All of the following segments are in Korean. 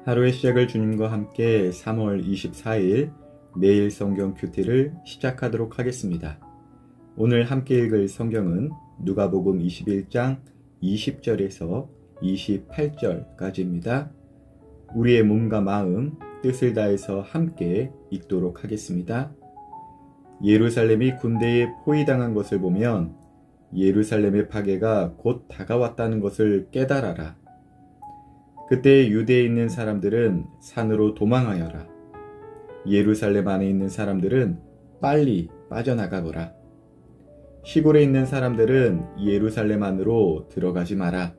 하루의 시작을 주님과 함께 3월 24일 매일 성경 큐티를 시작하도록 하겠습니다. 오늘 함께 읽을 성경은 누가복음 21장 20절에서 28절까지입니다. 우리의 몸과 마음, 뜻을 다해서 함께 읽도록 하겠습니다. 예루살렘이 군대에 포위당한 것을 보면 예루살렘의 파괴가 곧 다가왔다는 것을 깨달아라. 그때 유대에 있는 사람들은 산으로 도망하여라. 예루살렘 안에 있는 사람들은 빨리 빠져나가거라. 시골에 있는 사람들은 예루살렘 안으로 들어가지 마라.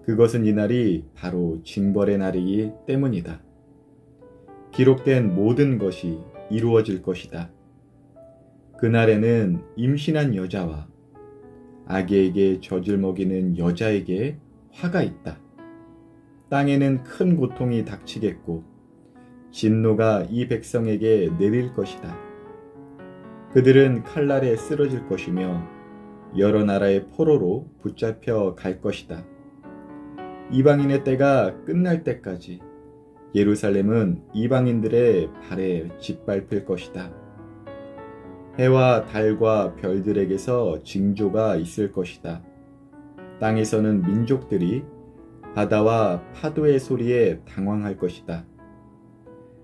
그것은 이날이 바로 징벌의 날이기 때문이다. 기록된 모든 것이 이루어질 것이다. 그날에는 임신한 여자와 아기에게 젖을 먹이는 여자에게 화가 있다. 땅에는 큰 고통이 닥치겠고 진노가 이 백성에게 내릴 것이다. 그들은 칼날에 쓰러질 것이며 여러 나라의 포로로 붙잡혀 갈 것이다. 이방인의 때가 끝날 때까지 예루살렘은 이방인들의 발에 짓밟힐 것이다. 해와 달과 별들에게서 징조가 있을 것이다. 땅에서는 민족들이 바다와 파도의 소리에 당황할 것이다.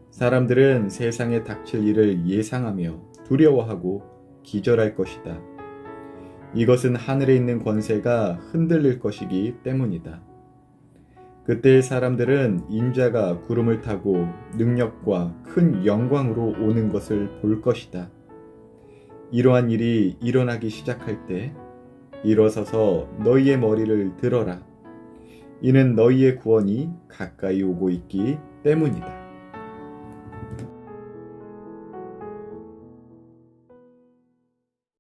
사람들은 세상에 닥칠 일을 예상하며 두려워하고 기절할 것이다. 이것은 하늘에 있는 권세가 흔들릴 것이기 때문이다. 그때 사람들은 인자가 구름을 타고 능력과 큰 영광으로 오는 것을 볼 것이다. 이러한 일이 일어나기 시작할 때 일어서서 너희의 머리를 들어라. 이는 너희의 구원이 가까이 오고 있기 때문이다.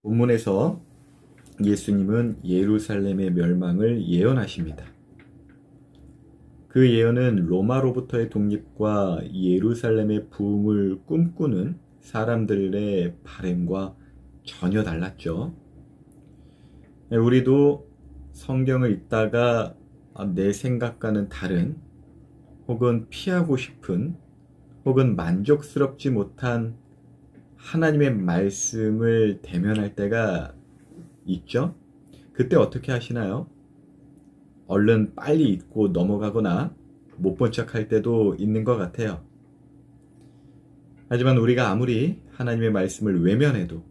본문에서 예수님은 예루살렘의 멸망을 예언하십니다. 그 예언은 로마로부터의 독립과 예루살렘의 부흥을 꿈꾸는 사람들의 바램과 전혀 달랐죠. 우리도 성경을 읽다가 내 생각과는 다른 혹은 피하고 싶은 혹은 만족스럽지 못한 하나님의 말씀을 대면할 때가 있죠? 그때 어떻게 하시나요? 얼른 빨리 읽고 넘어가거나 못 본 척 할 때도 있는 것 같아요. 하지만 우리가 아무리 하나님의 말씀을 외면해도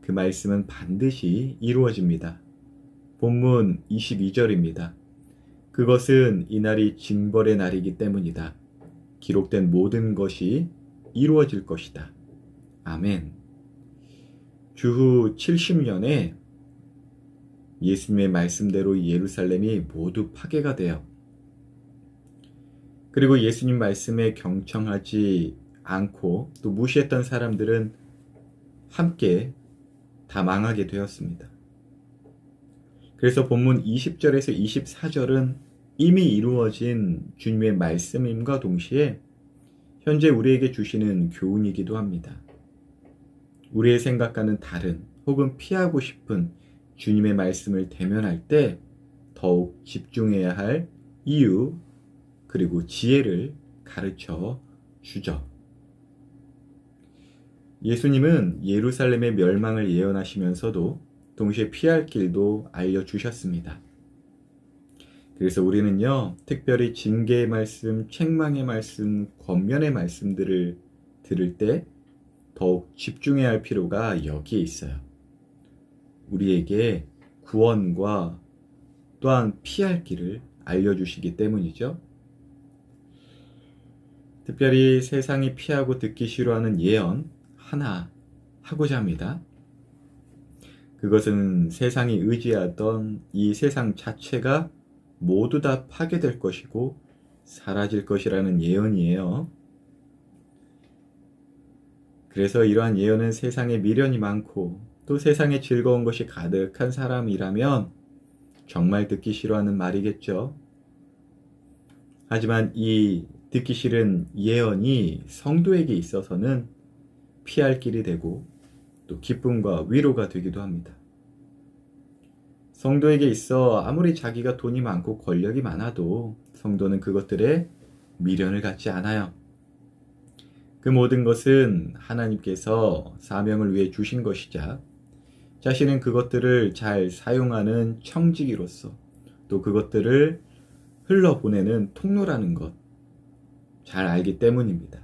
그 말씀은 반드시 이루어집니다. 본문 22절입니다. 그것은 이날이 징벌의 날이기 때문이다. 기록된 모든 것이 이루어질 것이다. 아멘. 주후 70년에 예수님의 말씀대로 예루살렘이 모두 파괴가 돼요. 그리고 예수님 말씀에 경청하지 않고 또 무시했던 사람들은 함께 다 망하게 되었습니다. 그래서 본문 20절에서 24절은 이미 이루어진 주님의 말씀임과 동시에 현재 우리에게 주시는 교훈이기도 합니다. 우리의 생각과는 다른 혹은 피하고 싶은 주님의 말씀을 대면할 때 더욱 집중해야 할 이유 그리고 지혜를 가르쳐 주죠. 예수님은 예루살렘의 멸망을 예언하시면서도 동시에 피할 길도 알려주셨습니다. 그래서 우리는요, 특별히 징계의 말씀, 책망의 말씀, 권면의 말씀들을 들을 때 더욱 집중해야 할 필요가 여기에 있어요. 우리에게 구원과 또한 피할 길을 알려주시기 때문이죠. 특별히 세상이 피하고 듣기 싫어하는 예언 하나 하고자 합니다. 그것은 세상이 의지하던 이 세상 자체가 모두 다 파괴될 것이고 사라질 것이라는 예언이에요. 그래서 이러한 예언은 세상에 미련이 많고 또 세상에 즐거운 것이 가득한 사람이라면 정말 듣기 싫어하는 말이겠죠. 하지만 이 듣기 싫은 예언이 성도에게 있어서는 피할 길이 되고 또 기쁨과 위로가 되기도 합니다. 성도에게 있어 아무리 자기가 돈이 많고 권력이 많아도 성도는 그것들에 미련을 갖지 않아요. 그 모든 것은 하나님께서 사명을 위해 주신 것이자 자신은 그것들을 잘 사용하는 청지기로서 또 그것들을 흘러보내는 통로라는 것 잘 알기 때문입니다.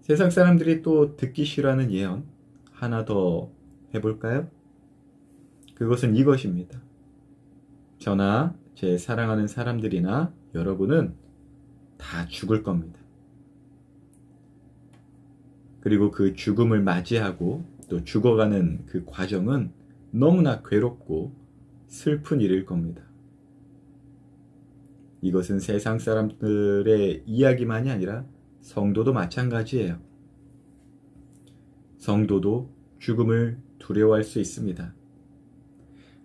세상 사람들이 또 듣기 싫어하는 예언 하나 더 해볼까요? 그것은 이것입니다. 저나 제 사랑하는 사람들이나 여러분은 다 죽을 겁니다. 그리고 그 죽음을 맞이하고 또 죽어가는 그 과정은 너무나 괴롭고 슬픈 일일 겁니다. 이것은 세상 사람들의 이야기만이 아니라 성도도 마찬가지예요. 성도도 죽음을 두려워할 수 있습니다.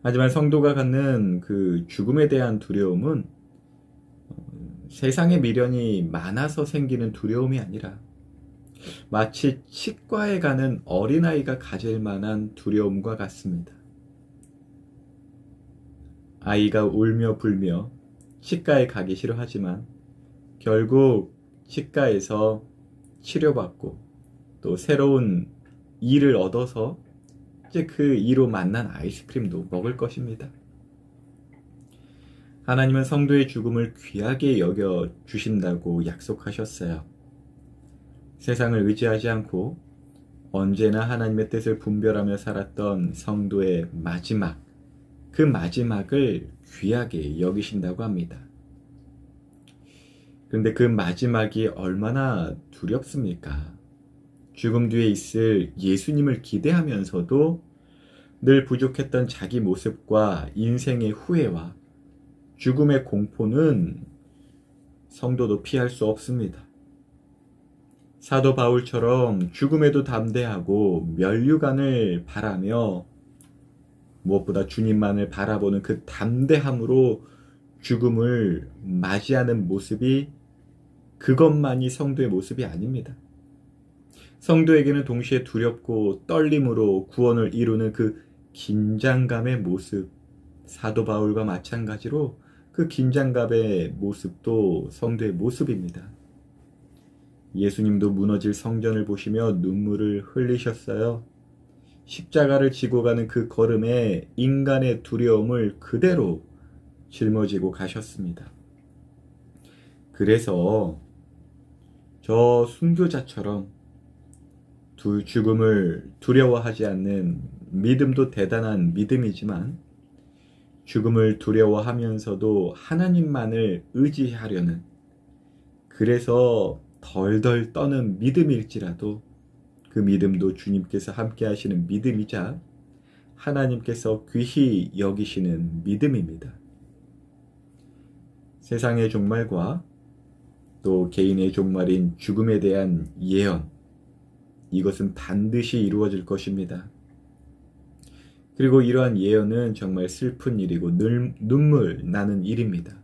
하지만 성도가 갖는 그 죽음에 대한 두려움은 세상의 미련이 많아서 생기는 두려움이 아니라 마치 치과에 가는 어린아이가 가질 만한 두려움과 같습니다. 아이가 울며 불며 치과에 가기 싫어하지만 결국 치과에서 치료받고 또 새로운 이를 얻어서 이제 그 이로 만난 아이스크림도 먹을 것입니다. 하나님은 성도의 죽음을 귀하게 여겨 주신다고 약속하셨어요. 세상을 의지하지 않고 언제나 하나님의 뜻을 분별하며 살았던 성도의 마지막, 그 마지막을 귀하게 여기신다고 합니다. 그런데 그 마지막이 얼마나 두렵습니까? 죽음 뒤에 있을 예수님을 기대하면서도 늘 부족했던 자기 모습과 인생의 후회와 죽음의 공포는 성도도 피할 수 없습니다. 사도 바울처럼 죽음에도 담대하고 면류관을 바라며 무엇보다 주님만을 바라보는 그 담대함으로 죽음을 맞이하는 모습이 그것만이 성도의 모습이 아닙니다. 성도에게는 동시에 두렵고 떨림으로 구원을 이루는 그 긴장감의 모습, 사도 바울과 마찬가지로 그 긴장감의 모습도 성도의 모습입니다. 예수님도 무너질 성전을 보시며 눈물을 흘리셨어요. 십자가를 지고 가는 그 걸음에 인간의 두려움을 그대로 짊어지고 가셨습니다. 그래서 저 순교자처럼 죽음을 두려워하지 않는 믿음도 대단한 믿음이지만 죽음을 두려워하면서도 하나님만을 의지하려는, 그래서 덜덜 떠는 믿음일지라도 그 믿음도 주님께서 함께 하시는 믿음이자 하나님께서 귀히 여기시는 믿음입니다. 세상의 종말과 또 개인의 종말인 죽음에 대한 예언, 이것은 반드시 이루어질 것입니다. 그리고 이러한 예언은 정말 슬픈 일이고 눈물 나는 일입니다.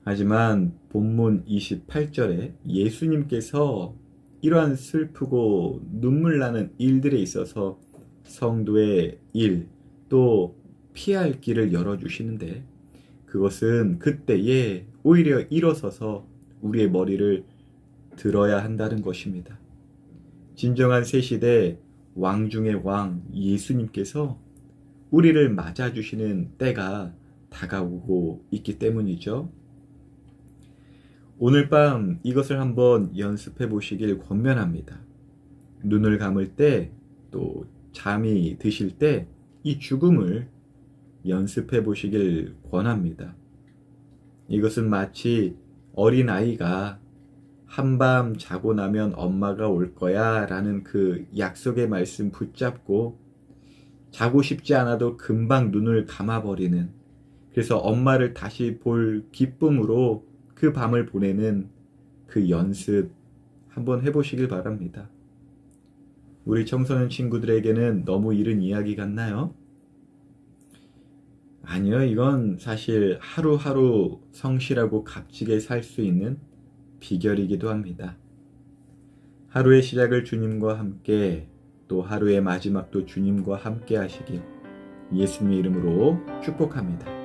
하지만 본문 28절에 예수님께서 이러한 슬프고 눈물 나는 일들에 있어서 성도의 일, 또 피할 길을 열어주시는데 그것은 그때에 오히려 일어서서 우리의 머리를 들어야 한다는 것입니다. 진정한 새 시대 왕 중의 왕 예수님께서 우리를 맞아주시는 때가 다가오고 있기 때문이죠. 오늘 밤 이것을 한번 연습해 보시길 권면합니다. 눈을 감을 때 또 잠이 드실 때 이 죽음을 연습해 보시길 권합니다. 이것은 마치 어린아이가 한밤 자고 나면 엄마가 올 거야 라는 그 약속의 말씀 붙잡고 자고 싶지 않아도 금방 눈을 감아버리는, 그래서 엄마를 다시 볼 기쁨으로 그 밤을 보내는 그 연습 한번 해보시길 바랍니다. 우리 청소년 친구들에게는 너무 이른 이야기 같나요? 아니요, 이건 사실 하루하루 성실하고 값지게 살 수 있는 비결이기도 합니다. 하루의 시작을 주님과 함께, 또 하루의 마지막도 주님과 함께 하시길 예수님의 이름으로 축복합니다.